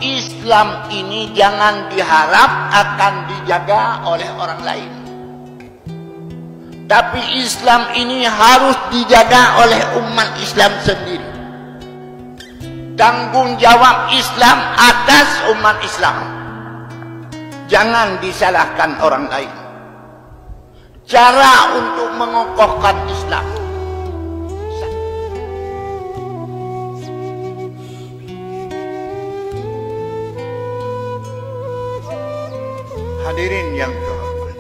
Islam ini jangan diharap akan dijaga oleh orang lain. Tapi Islam ini harus dijaga oleh umat Islam sendiri. Tanggung jawab Islam atas umat Islam. Jangan disalahkan orang lain. Cara untuk mengokohkan Islam. Hadirin yang terhormat,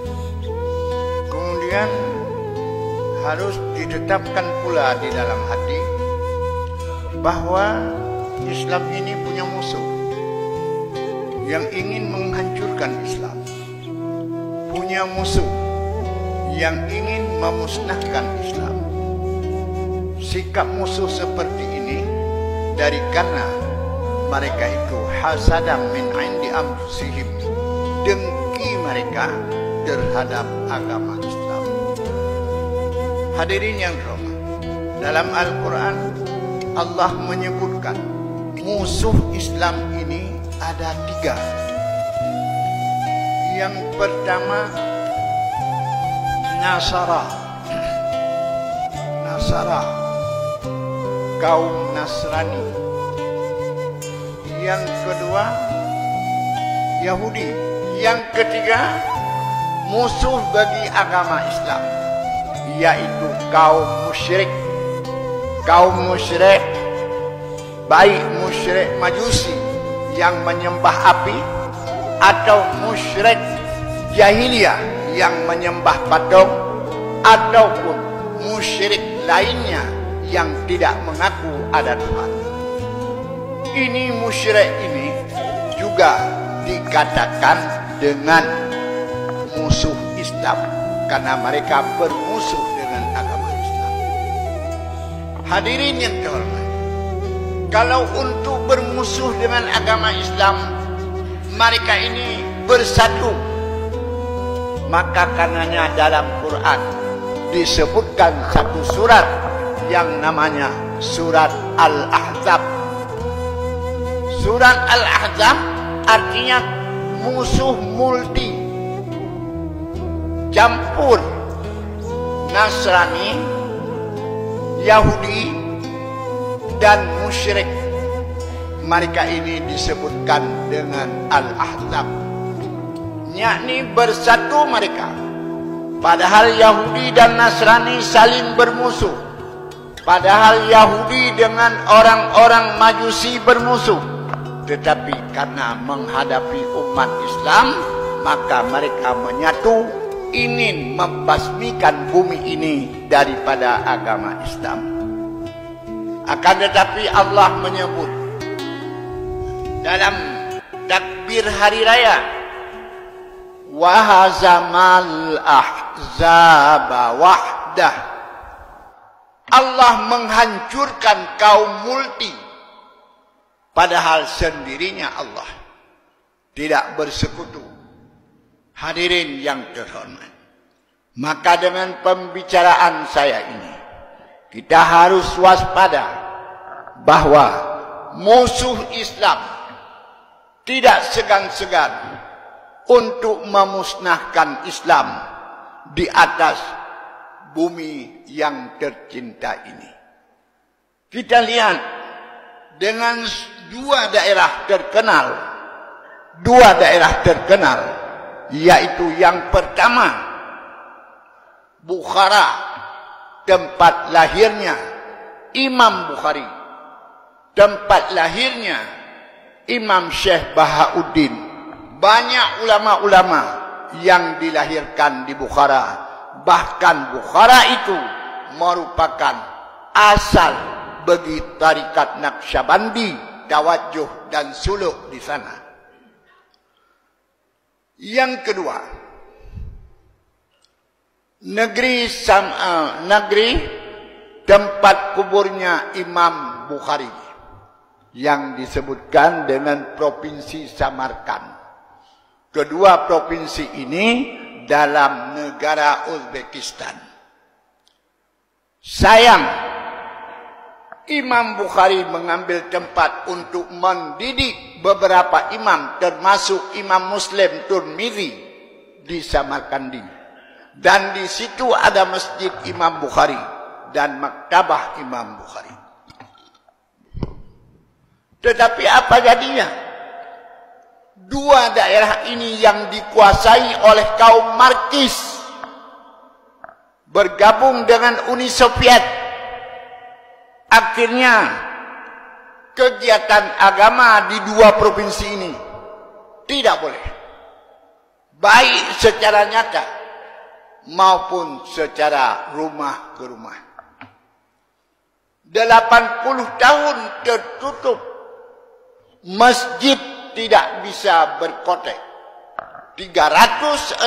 kemudian harus ditetapkan pula di dalam hati bahwa Islam ini punya musuh yang ingin menghancurkan Islam, punya musuh yang ingin memusnahkan Islam. Sikap musuh seperti ini dari karena mereka itu hasadam min indi anfusihim, dengki mereka terhadap agama Islam. Hadirin yang terhormat, dalam Al-Quran Allah menyebutkan musuh Islam ini ada 3. Yang pertama Nasara, kaum Nasrani. Yang kedua Yahudi. Yang ketiga musuh bagi agama Islam, yaitu kaum musyrik. Kaum musyrik, baik musyrik Majusi yang menyembah api atau musyrik jahiliyah yang menyembah patung, ataupun musyrik lainnya yang tidak mengaku ada Tuhan. Ini musyrik ini juga dikatakan dengan musuh Islam karena mereka bermusuh dengan agama Islam. Hadirin yang terhormat, kalau untuk bermusuh dengan agama Islam mereka ini bersatu, maka karenanya dalam Quran disebutkan satu surat yang namanya surat Al-Ahzab. Surat Al-Ahzab artinya musuh multi, campur Nasrani, Yahudi, dan musyrik. Mereka ini disebutkan dengan Al-Ahzab, yakni bersatu mereka. Padahal Yahudi dan Nasrani saling bermusuh. Padahal Yahudi dengan orang-orang Majusi bermusuh. Tetapi karena menghadapi umat Islam, maka mereka menyatu, ingin membasmikan bumi ini daripada agama Islam. Akan tetapi Allah menyebut dalam takbir hari raya, wahazamal ahzaba wahdah. Allah menghancurkan kaum multi, padahal sendirinya Allah tidak bersekutu. Hadirin yang terhormat, maka dengan pembicaraan saya ini kita harus waspada bahwa musuh Islam tidak segan-segan untuk memusnahkan Islam di atas bumi yang tercinta ini. Kita lihat dengan dua daerah terkenal, yaitu yang pertama Bukhara, tempat lahirnya Imam Bukhari, tempat lahirnya Imam Syekh Bahauddin. Banyak ulama-ulama yang dilahirkan di Bukhara. Bahkan Bukhara itu merupakan asal bagi tarikat Naqsyabandi, tawajuh dan suluk di sana. Yang kedua, negeri tempat kuburnya Imam Bukhari yang disebutkan dengan Provinsi Samarkand. Kedua provinsi ini dalam negara Uzbekistan. Sayang, Imam Bukhari mengambil tempat untuk mendidik beberapa imam, termasuk Imam Muslim Tirmidzi di Samarkandi. Dan di situ ada masjid Imam Bukhari dan maktabah Imam Bukhari. Tetapi apa jadinya? Dua daerah ini yang dikuasai oleh kaum Marxis bergabung dengan Uni Soviet. Akhirnya kegiatan agama di dua provinsi ini tidak boleh, baik secara nyata maupun secara rumah ke rumah. 80 tahun tertutup, masjid tidak bisa berkotek. 360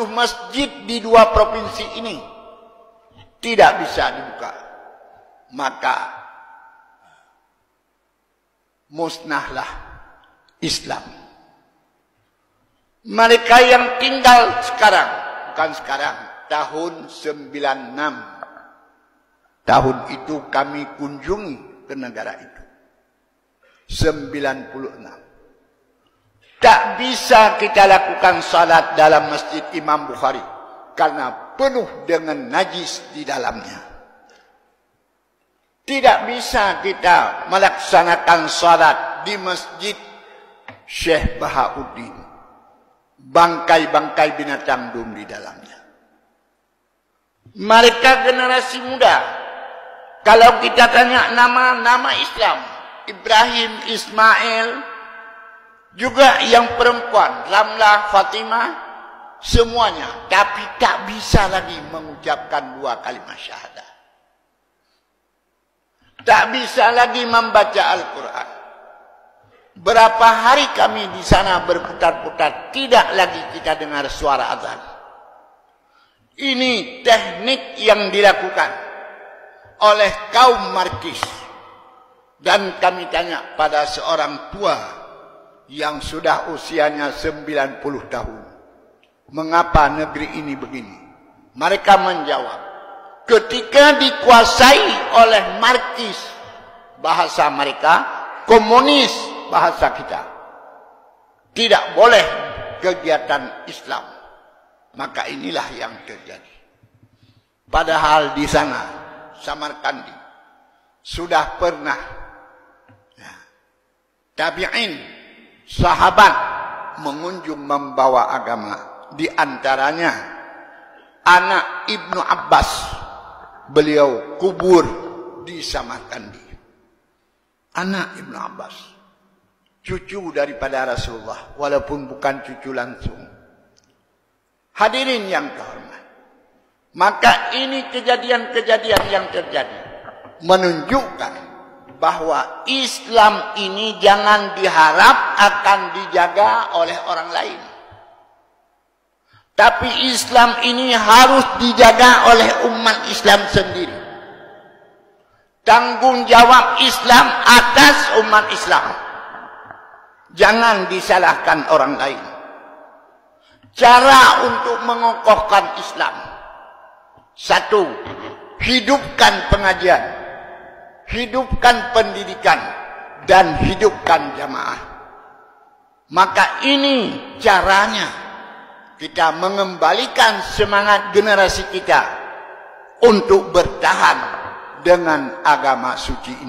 masjid di dua provinsi ini tidak bisa dibuka. Maka musnahlah Islam. Mereka yang tinggal sekarang, bukan sekarang, tahun 96. Tahun itu kami kunjungi ke negara itu. 96. Tak bisa kita lakukan salat dalam masjid Imam Bukhari karena penuh dengan najis di dalamnya. Tidak bisa kita melaksanakan salat di masjid Syekh Bahauddin. Bangkai-bangkai binatang dum di dalamnya. Mereka generasi muda. Kalau kita tanya nama Islam, Ibrahim, Ismail, juga yang perempuan, Ramlah, Fatimah, semuanya. Tapi tak bisa lagi mengucapkan dua kalimat syahadat. Tak bisa lagi membaca Al-Quran. Berapa hari kami di sana berputar-putar, tidak lagi kita dengar suara azan. Ini teknik yang dilakukan oleh kaum Marxis. Dan kami tanya pada seorang tua yang sudah usianya 90 tahun. Mengapa negeri ini begini? Mereka menjawab, ketika dikuasai oleh Marxis, bahasa mereka, komunis, bahasa kita, tidak boleh kegiatan Islam. Maka inilah yang terjadi. Padahal di sana, Samarkandi, sudah pernah tabi'in, sahabat, mengunjung membawa agama. Di antaranya anak Ibnu Abbas, beliau kubur di Samarkandi. Anak Ibnu Abbas, cucu daripada Rasulullah, walaupun bukan cucu langsung. Hadirin yang terhormat, maka ini kejadian-kejadian yang terjadi menunjukkan bahwa Islam ini jangan diharap akan dijaga oleh orang lain. Tapi Islam ini harus dijaga oleh umat Islam sendiri. Tanggung jawab Islam atas umat Islam. Jangan disalahkan orang lain. Cara untuk mengokohkan Islam. 1. Hidupkan pengajian. Hidupkan pendidikan. Dan hidupkan jamaah. Maka ini caranya. Kita mengembalikan semangat generasi kita untuk bertahan dengan agama suci ini.